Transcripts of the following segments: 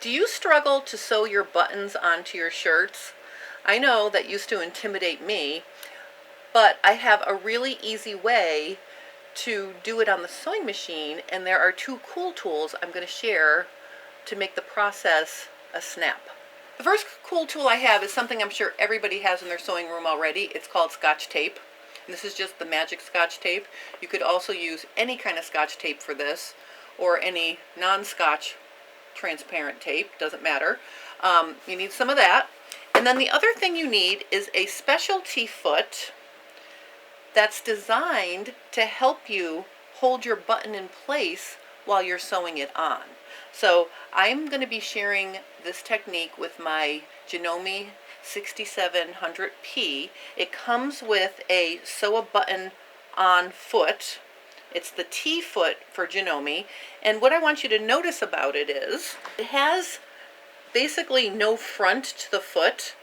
Do you struggle to sew your buttons onto your shirts? I know that used to intimidate me, but I have a really easy way to do it on the sewing machine, and there are two cool tools I'm going to share to make the process a snap. The first cool tool I have is something I'm sure everybody has in their sewing room already. It's called Scotch tape. And this is just the magic Scotch tape. You could also use any kind of Scotch tape for this, or any non-Scotch transparent tape, doesn't matter. You need some of that. And then the other thing you need is a specialty foot that's designed to help you hold your button in place while you're sewing it on. So I'm going to be sharing this technique with my Janome 6700P. It comes with a sew a button on foot. It's the T foot for Janome, and what I want you to notice about it is it has basically no front to the foot,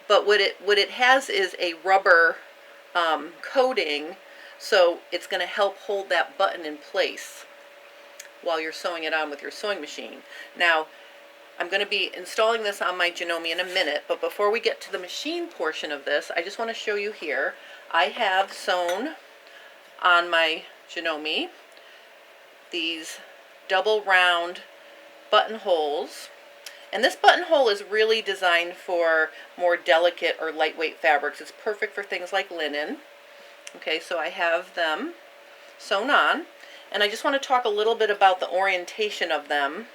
but what it has is a rubber coating, so it's going to help hold that button in place while you're sewing it on with your sewing machine. Now, I'm going to be installing this on my Janome in a minute, but before we get to the machine portion of this, I just want to show you here. I have sewn on my Janome these double round buttonholes, and this buttonhole is really designed for more delicate or lightweight fabrics. It's perfect for things like linen. Okay, so I have them sewn on, and I just want to talk a little bit about the orientation of them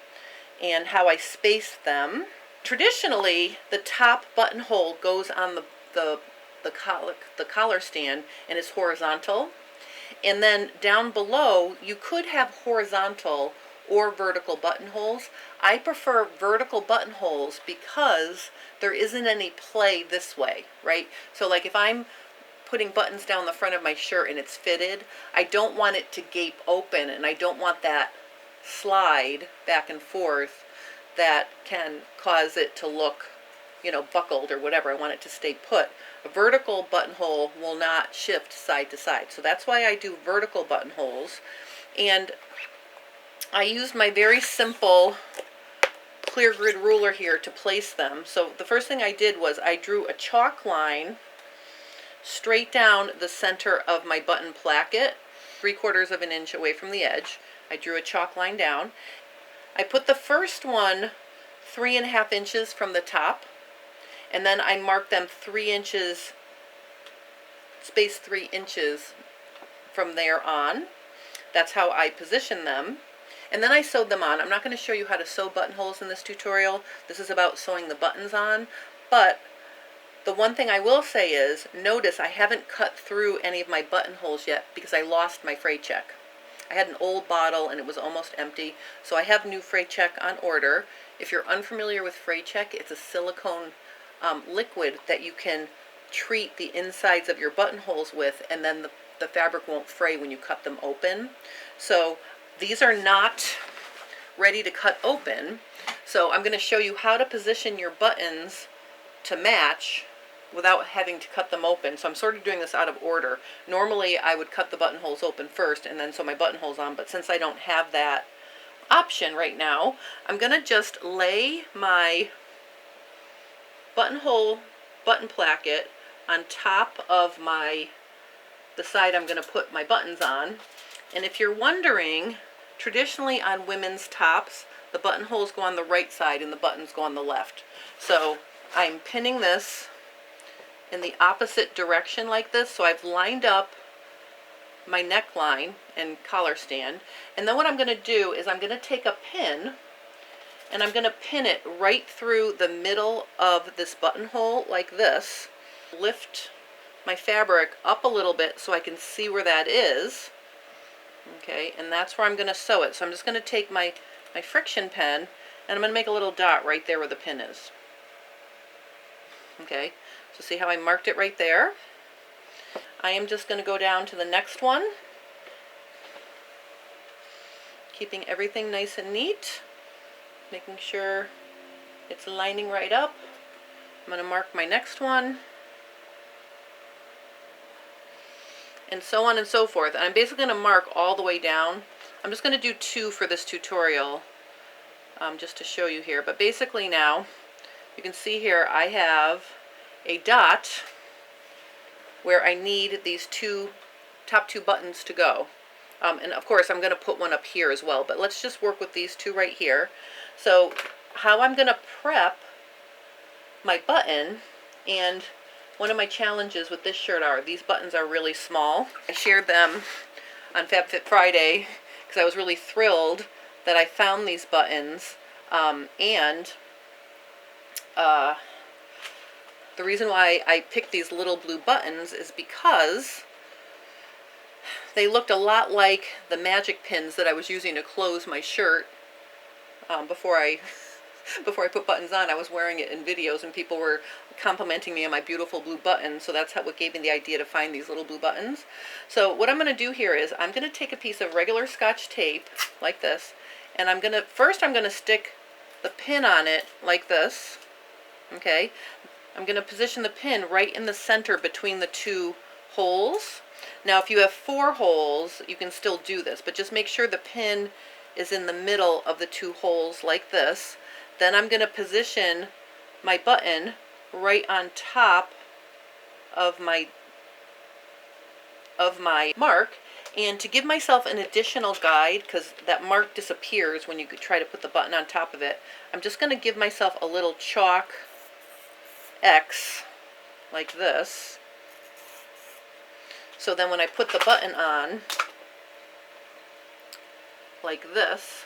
and how I space them. Traditionally, the top buttonhole goes on the collar stand and is horizontal. And then down below, you could have horizontal or vertical buttonholes. I prefer vertical buttonholes because there isn't any play this way, right? So like if I'm putting buttons down the front of my shirt and it's fitted, I don't want it to gape open, and I don't want that slide back and forth that can cause it to look, you know, buckled or whatever. I want it to stay put. A vertical buttonhole will not shift side to side. So that's why I do vertical buttonholes. And I used my very simple clear grid ruler here to place them. So the first thing I did was I drew a chalk line straight down the center of my button placket, 3/4 of an inch away from the edge. I drew a chalk line down. I put the first one 3.5 inches from the top, and then I marked them 3 inches, space 3 inches from there on. That's how I position them. And then I sewed them on. I'm not going to show you how to sew buttonholes in this tutorial. This is about sewing the buttons on. But the one thing I will say is, notice I haven't cut through any of my buttonholes yet because I lost my fray check. I had an old bottle and it was almost empty, so I have new fray check on order. If you're unfamiliar with fray check, it's a silicone liquid that you can treat the insides of your buttonholes with, and then the fabric won't fray when you cut them open. So these are not ready to cut open, so I'm going to show you how to position your buttons to match without having to cut them open. So I'm sort of doing this out of order. Normally I would cut the buttonholes open first and then sew my buttonholes on, but since I don't have that option right now, I'm going to just lay my buttonhole button placket on top of the side I'm going to put my buttons on. And if you're wondering, traditionally on women's tops, the buttonholes go on the right side and the buttons go on the left. So I'm pinning this in the opposite direction like this, so I've lined up my neckline and collar stand, and then what I'm going to do is I'm going to take a pin and I'm going to pin it right through the middle of this buttonhole like this, lift my fabric up a little bit so I can see where that is. Okay, and that's where I'm going to sew it. So I'm just going to take my friction pen and I'm going to make a little dot right there where the pin is. Okay, so see how I marked it right there? I am just going to go down to the next one, keeping everything nice and neat, making sure it's lining right up. I'm going to mark my next one, and so on and so forth. And I'm basically going to mark all the way down. I'm just going to do 2 for this tutorial. just to show you here. But basically now, you can see here I have a dot where I need these top two buttons to go. And of course I'm going to put one up here as well, but let's just work with these two right here. So how I'm going to prep my button, and one of my challenges with this shirt are these buttons are really small. I shared them on FabFit Friday because I was really thrilled that I found these buttons, and the reason why I picked these little blue buttons is because they looked a lot like the magic pins that I was using to close my shirt before I put buttons on. I was wearing it in videos and people were complimenting me on my beautiful blue buttons, so that's what gave me the idea to find these little blue buttons. So what I'm going to do here is I'm going to take a piece of regular Scotch tape like this, and I'm going to stick the pin on it like this. Okay, I'm going to position the pin right in the center between the two holes. Now if you have 4 holes you can still do this, but just make sure the pin is in the middle of the 2 holes like this. Then I'm going to position my button right on top of my mark, and to give myself an additional guide, because that mark disappears when you try to put the button on top of it, I'm just going to give myself a little chalk X like this. So then when I put the button on like this,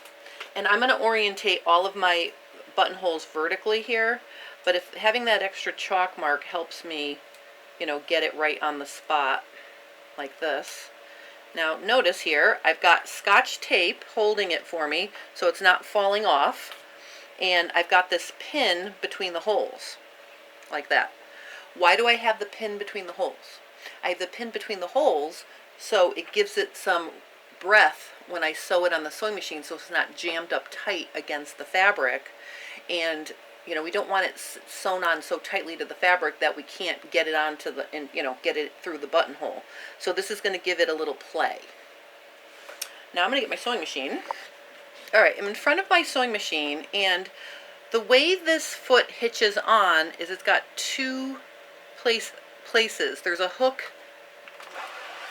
and I'm going to orientate all of my buttonholes vertically here, but if having that extra chalk mark helps me, you know, get it right on the spot like this. Now notice here I've got Scotch tape holding it for me so it's not falling off, and I've got this pin between the holes like that. Why do I have the pin between the holes? I have the pin between the holes so it gives it some breath when I sew it on the sewing machine, so it's not jammed up tight against the fabric. And you know, we don't want it sewn on so tightly to the fabric that we can't get it onto the, and you know, get it through the buttonhole. So this is going to give it a little play. Now I'm going to get my sewing machine. All right, I'm in front of my sewing machine, and the way this foot hitches on is it's got 2 places. There's a hook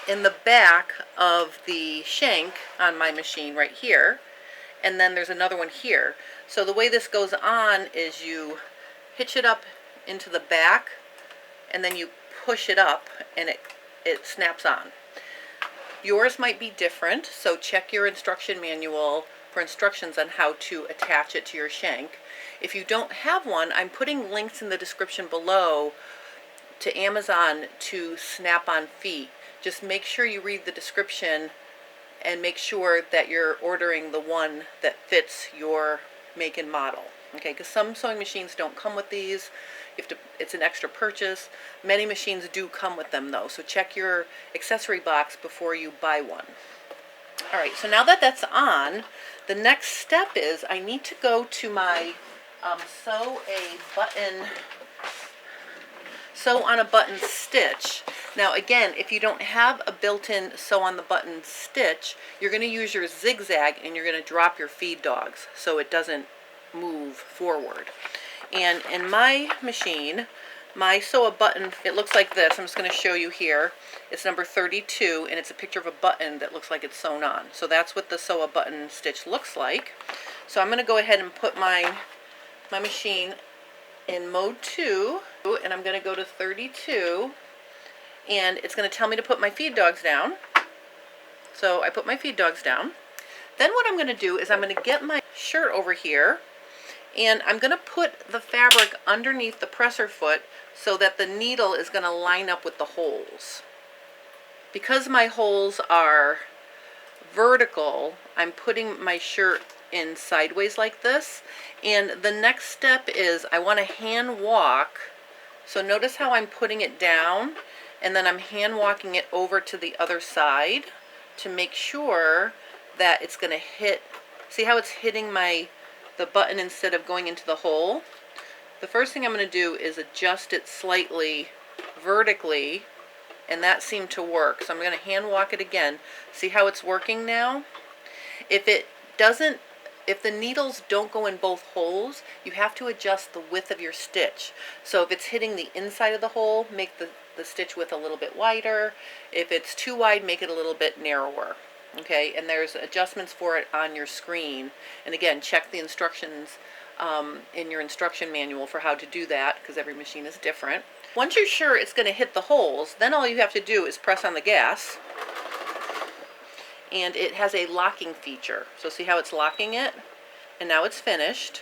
in the back of the shank on my machine right here, and then there's another one here. So the way this goes on is you hitch it up into the back and then you push it up and it snaps on. Yours might be different, so check your instruction manual for instructions on how to attach it to your shank. If you don't have one, I'm putting links in the description below to Amazon to snap-on feet. Just make sure you read the description and make sure that you're ordering the one that fits your make and model. Okay, because some sewing machines don't come with these. You have to, it's an extra purchase. Many machines do come with them though, so check your accessory box before you buy one. Alright, so now that that's on, the next step is I need to go to my sew on a button stitch. Now again, if you don't have a built-in sew on the button stitch, you're going to use your zigzag and you're going to drop your feed dogs so it doesn't move forward. And in my machine, my sew a button, it looks like this. I'm just going to show you here. It's number 32 and it's a picture of a button that looks like it's sewn on. So that's what the sew a button stitch looks like. So I'm going to go ahead and put my machine in mode 2, and I'm going to go to 32, and it's going to tell me to put my feed dogs down. So I put my feed dogs down. Then what I'm going to do is I'm going to get my shirt over here, and I'm going to put the fabric underneath the presser foot so that the needle is going to line up with the holes. Because my holes are vertical, I'm putting my shirt in sideways like this, and the next step is I want to hand walk. So notice how I'm putting it down and then I'm hand walking it over to the other side to make sure that it's going to hit. See how it's hitting the button instead of going into the hole? The first thing I'm going to do is adjust it slightly vertically, and that seemed to work. So I'm going to hand walk it again. See how it's working now? If it doesn't if the needles don't go in both holes, you have to adjust the width of your stitch. So if it's hitting the inside of the hole, make the stitch width a little bit wider. If it's too wide, make it a little bit narrower. Okay, and there's adjustments for it on your screen. And again, check the instructions in your instruction manual for how to do that, because every machine is different. Once you're sure it's going to hit the holes, then all you have to do is press on the gas. And it has a locking feature. So see how it's locking it? And now it's finished.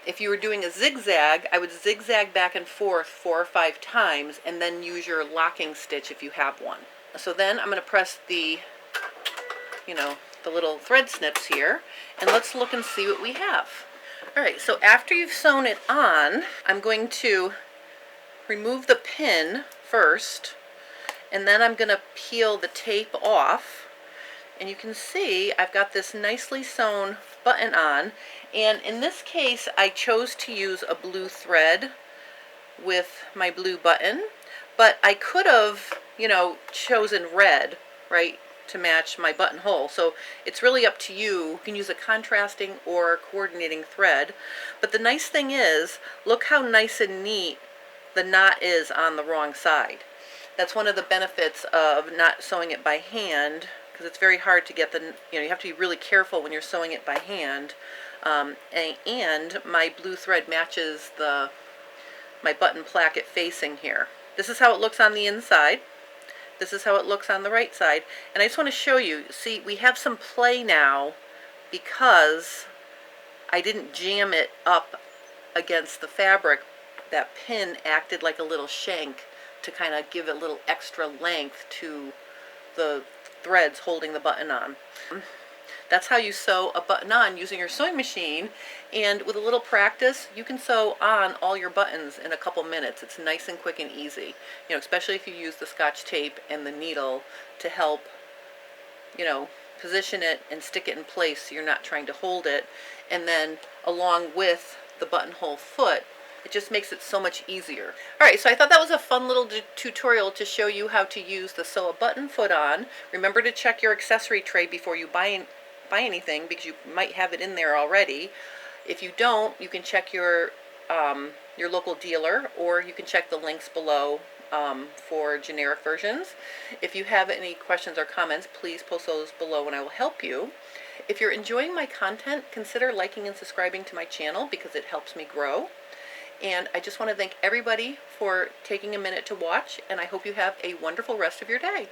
If you were doing a zigzag, I would zigzag back and forth 4 or 5 times and then use your locking stitch if you have one. So then I'm going to press the, the little thread snips here, and let's look and see what we have. Alright, so after you've sewn it on, I'm going to remove the pin first, and then I'm going to peel the tape off. And you can see I've got this nicely sewn button on, and in this case I chose to use a blue thread with my blue button, but I could have, chosen red, right, to match my buttonhole. So it's really up to you. You can use a contrasting or coordinating thread, but the nice thing is, look how nice and neat the knot is on the wrong side. That's one of the benefits of not sewing it by hand, because it's very hard to get the, you have to be really careful when you're sewing it by hand. And my blue thread matches my button placket facing here. This is how it looks on the inside. This is how it looks on the right side. And I just want to show you, see, we have some play now because I didn't jam it up against the fabric. That pin acted like a little shank to kind of give a little extra length to the threads holding the button on. That's how you sew a button on using your sewing machine, and with a little practice you can sew on all your buttons in a couple minutes. It's nice and quick and easy, especially if you use the Scotch tape and the needle to help position it and stick it in place so you're not trying to hold it. And then along with the buttonhole foot, it just makes it so much easier. Alright, so I thought that was a fun little tutorial to show you how to use the sew a button foot on. Remember to check your accessory tray before you buy anything, because you might have it in there already. If you don't, you can check your local dealer, or you can check the links below for generic versions. If you have any questions or comments, please post those below and I will help you. If you're enjoying my content, consider liking and subscribing to my channel because it helps me grow. And I just want to thank everybody for taking a minute to watch, and I hope you have a wonderful rest of your day.